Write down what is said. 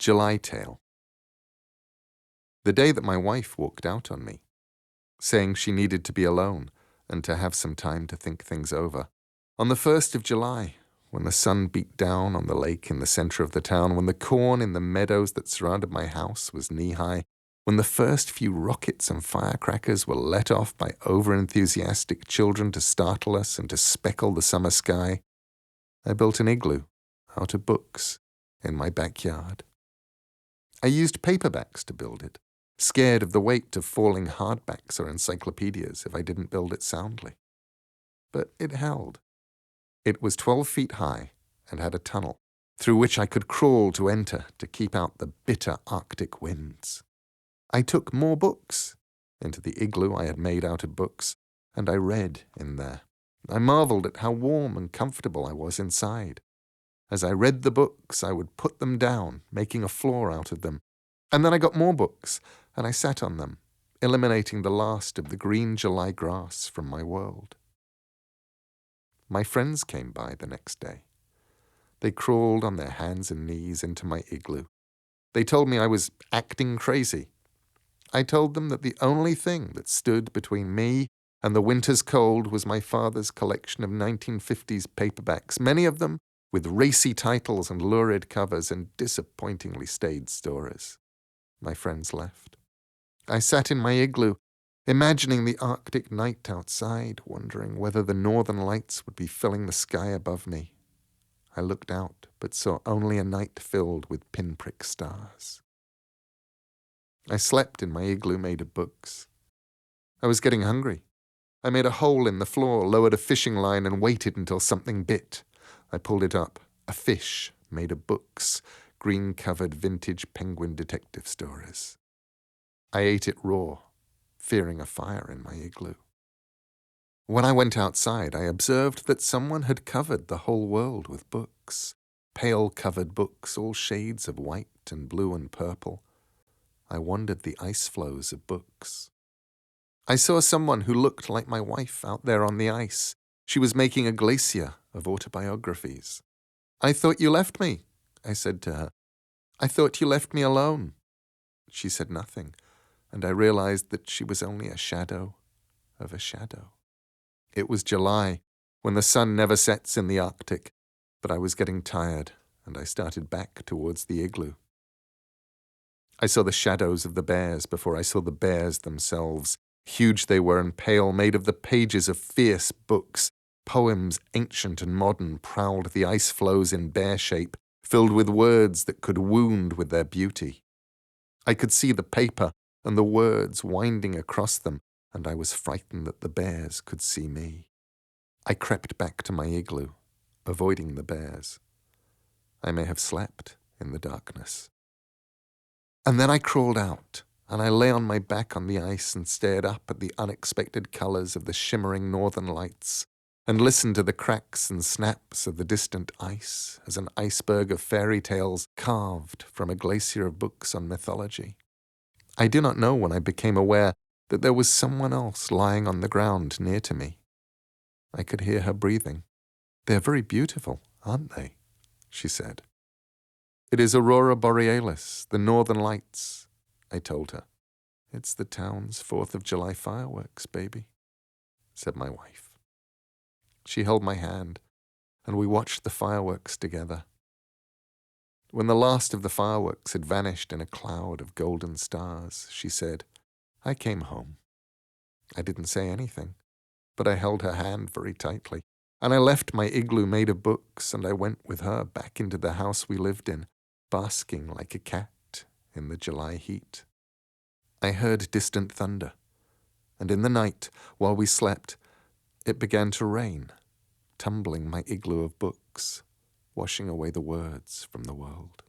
July Tale. The day that my wife walked out on me, saying she needed to be alone and to have some time to think things over, on the 1st of July, when the sun beat down on the lake in the center of the town, when the corn in the meadows that surrounded my house was knee-high, when the first few rockets and firecrackers were let off by over-enthusiastic children to startle us and to speckle the summer sky, I built an igloo out of books in my backyard. I used paperbacks to build it, scared of the weight of falling hardbacks or encyclopedias if I didn't build it soundly. But it held. It was 12 feet high and had a tunnel through which I could crawl to enter to keep out the bitter Arctic winds. I took more books into the igloo I had made out of books, and I read in there. I marveled at how warm and comfortable I was inside. As I read the books, I would put them down, making a floor out of them. And then I got more books, and I sat on them, eliminating the last of the green July grass from my world. My friends came by the next day. They crawled on their hands and knees into my igloo. They told me I was acting crazy. I told them that the only thing that stood between me and the winter's cold was my father's collection of 1950s paperbacks, many of them with racy titles and lurid covers and disappointingly staid stories. My friends left. I sat in my igloo, imagining the Arctic night outside, wondering whether the northern lights would be filling the sky above me. I looked out, but saw only a night filled with pinprick stars. I slept in my igloo made of books. I was getting hungry. I made a hole in the floor, lowered a fishing line, and waited until something bit. I pulled it up. A fish made of books, green-covered vintage penguin detective stories. I ate it raw, fearing a fire in my igloo. When I went outside, I observed that someone had covered the whole world with books, pale-covered books, all shades of white and blue and purple. I wandered the ice floes of books. I saw someone who looked like my wife out there on the ice. She was making a glacier of autobiographies. "I thought you left me," I said to her. "I thought you left me alone." She said nothing, and I realized that she was only a shadow of a shadow. It was July, when the sun never sets in the Arctic, but I was getting tired, and I started back towards the igloo. I saw the shadows of the bears before I saw the bears themselves. Huge they were and pale, made of the pages of fierce books. Poems, ancient and modern, prowled the ice floes in bear shape, filled with words that could wound with their beauty. I could see the paper and the words winding across them, and I was frightened that the bears could see me. I crept back to my igloo, avoiding the bears. I may have slept in the darkness. And then I crawled out, and I lay on my back on the ice and stared up at the unexpected colors of the shimmering northern lights, and listened to the cracks and snaps of the distant ice as an iceberg of fairy tales carved from a glacier of books on mythology. I do not know when I became aware that there was someone else lying on the ground near to me. I could hear her breathing. "They're very beautiful, aren't they?" she said. "It is Aurora Borealis, the northern lights," I told her. "It's the town's 4th of July fireworks, baby," said my wife. She held my hand, and we watched the fireworks together. When the last of the fireworks had vanished in a cloud of golden stars, she said, "I came home." I didn't say anything, but I held her hand very tightly, and I left my igloo made of books, and I went with her back into the house we lived in, basking like a cat in the July heat. I heard distant thunder, and in the night, while we slept, it began to rain, tumbling my igloo of books, washing away the words from the world.